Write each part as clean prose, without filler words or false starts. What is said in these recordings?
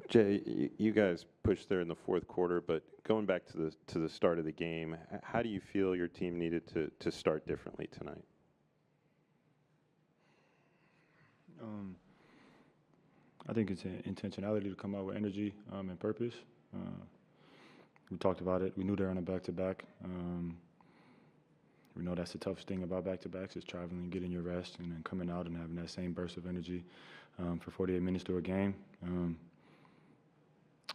Jay, you guys pushed there in the fourth quarter, but going back to the start of the game, how do you feel your team needed to start differently tonight? I think it's an intentionality to come out with energy and purpose. We talked about it. We knew they're on a back-to-back. We know that's the toughest thing about back-to-backs is traveling, getting your rest, and then coming out and having that same burst of energy for 48 minutes to a game.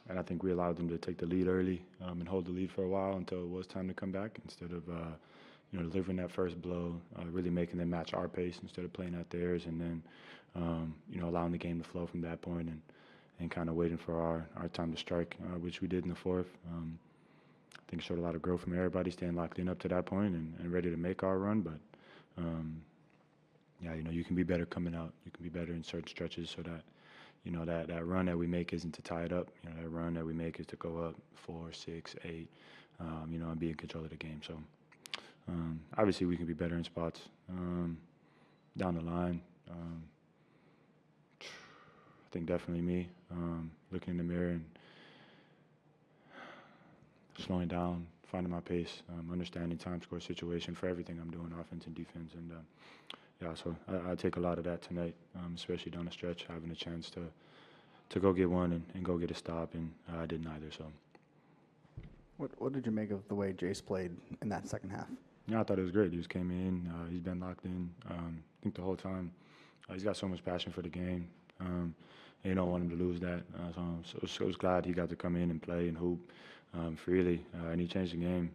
And I think we allowed them to take the lead early and hold the lead for a while until it was time to come back instead of delivering that first blow, really making them match our pace instead of playing at theirs, and then allowing the game to flow from that point and kind of waiting for our time to strike, which we did in the fourth. I think it showed a lot of growth from everybody staying locked in up to that point and ready to make our run. But you can be better coming out. You can be better in certain stretches so that that run that we make isn't to tie it up. That run that we make is to go up 4, 6, 8, and be in control of the game. So obviously we can be better in spots down the line. I think definitely me looking in the mirror and slowing down, finding my pace, understanding time score situation for everything I'm doing, offense and defense. And so I take a lot of that tonight, especially down the stretch, having a chance to go get one and go get a stop, and I didn't either. So, what did you make of the way Jace played in that second half? Yeah, I thought it was great. He just came in. He's been locked in. I think the whole time. He's got so much passion for the game. And you don't want him to lose that. So I was glad he got to come in and play and hoop freely. And he changed the game,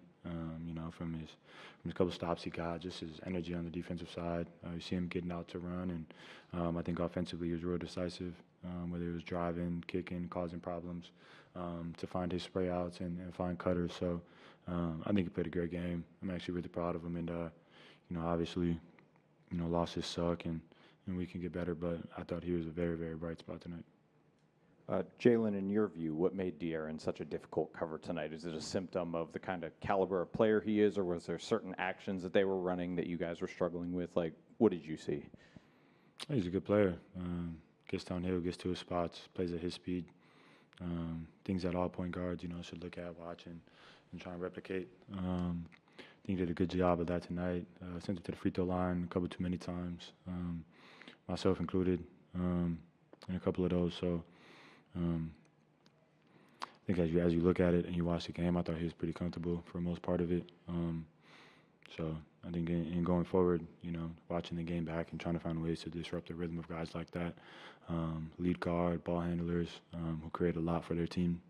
from his couple stops he got, just his energy on the defensive side. You see him getting out to run. And I think offensively he was real decisive, whether it was driving, kicking, causing problems, to find his spray outs and find cutters. So I think he played a great game. I'm actually really proud of him. And, obviously, losses suck and we can get better, but I thought he was a very, very bright spot tonight. Jalen, in your view, what made De'Aaron such a difficult cover tonight? Is it a symptom of the kind of caliber of player he is, or was there certain actions that they were running that you guys were struggling with? Like, what did you see? He's a good player. Gets downhill, gets to his spots, plays at his speed. Things that all point guards, should look at, watch, and try and replicate. I think he did a good job of that tonight. Sent it to the free throw line a couple too many times, myself included, in a couple of those. So I think as you look at it and you watch the game, I thought he was pretty comfortable for the most part of it. So I think in going forward, watching the game back and trying to find ways to disrupt the rhythm of guys like that, lead guard, ball handlers, who create a lot for their team.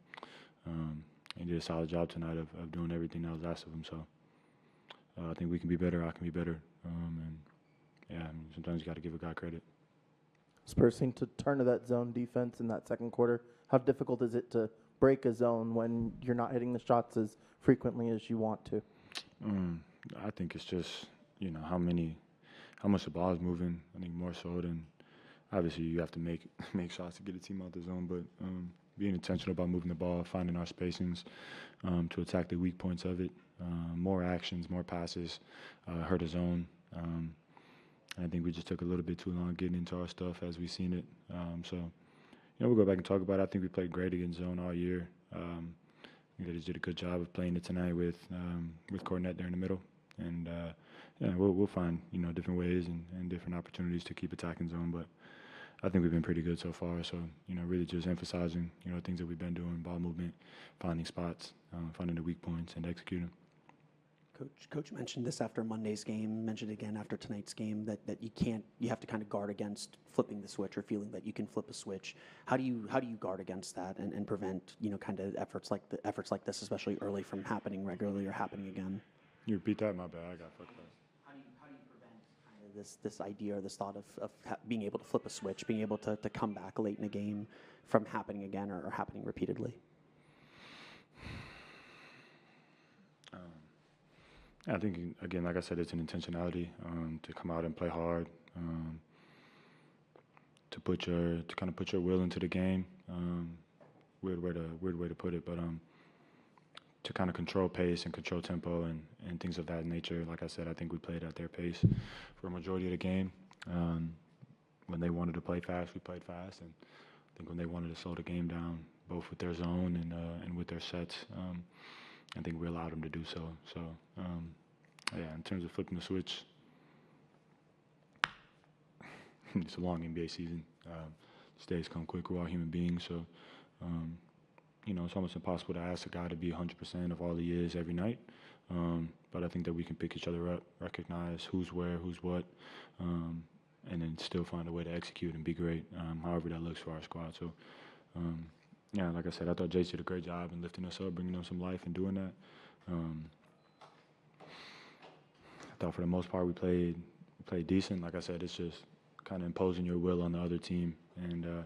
He did a solid job tonight of doing everything that was asked of him. So I think we can be better. I can be better. Sometimes you got to give a guy credit. Spurs seem to turn to that zone defense in that second quarter. How difficult is it to break a zone when you're not hitting the shots as frequently as you want to? I think it's just, how much the ball is moving. I think more so than, obviously you have to make shots to get a team out the zone, but being intentional about moving the ball, finding our spacings to attack the weak points of it. More actions, more passes, hurt a zone. I think we just took a little bit too long getting into our stuff as we've seen it. We'll go back and talk about it. I think we played great against zone all year. I think they just did a good job of playing it tonight with Cornette there in the middle. And we'll find different ways and different opportunities to keep attacking zone. But I think we've been pretty good so far. So really just emphasizing things that we've been doing: ball movement, finding spots, finding the weak points, and executing. Coach mentioned this after Monday's game, mentioned again after tonight's game, that you have to kind of guard against flipping the switch or feeling that you can flip a switch. How do you guard against that and prevent kind of efforts like this, especially early, from happening regularly or happening again? You repeat that? My bad, I got fucked up. How do you prevent kind of this idea or this thought of being able to flip a switch, being able to come back late in a game from happening again or happening repeatedly? I think, again, like I said, it's an intentionality to come out and play hard, to kind of put your will into the game. Weird way to put it, but to kind of control pace and control tempo and things of that nature. Like I said, I think we played at their pace for a majority of the game. When they wanted to play fast, we played fast, and think when they wanted to slow the game down, both with their zone and with their sets, I think we allowed them to do so. So, yeah, in terms of flipping the switch, it's a long NBA season. These days come quick. We're all human beings, so it's almost impossible to ask a guy to be 100% of all he is every night. But I think that we can pick each other up, recognize who's where, who's what, and then still find a way to execute and be great, however that looks for our squad. So, yeah, like I said, I thought Jace did a great job in lifting us up, bringing them some life and doing that. I thought for the most part we played decent. Like I said, it's just kind of imposing your will on the other team, and I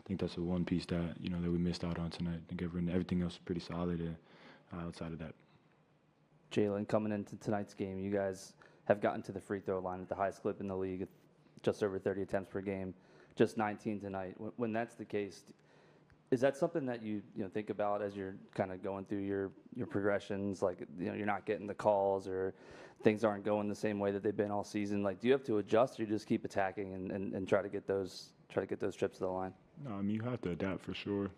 think that's the one piece that that we missed out on tonight. I think everything else is pretty solid outside of that. Jalen, coming into tonight's game, you guys have gotten to the free throw line at the highest clip in the league, just over 30 attempts per game, just 19 tonight. When that's the case, is that something that you think about as you're kind of going through your progressions? Like, you're not getting the calls or things aren't going the same way that they've been all season. Like, do you have to adjust, or you just keep attacking and try to get those trips to the line? No, I mean, you have to adapt for sure.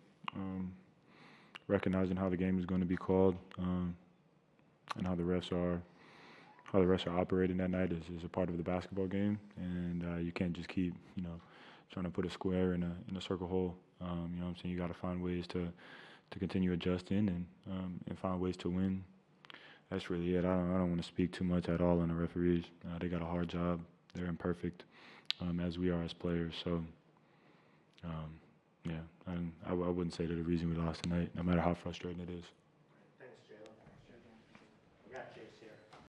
Recognizing how the game is going to be called and how the refs are operating that night is a part of the basketball game, and you can't just keep trying to put a square in a circle hole. You know what I'm saying? You got to find ways to continue adjusting and find ways to win. That's really it. I don't want to speak too much at all on the referees. They got a hard job. They're imperfect, as we are as players. So, yeah, I wouldn't say they're the reason we lost tonight, no matter how frustrating it is.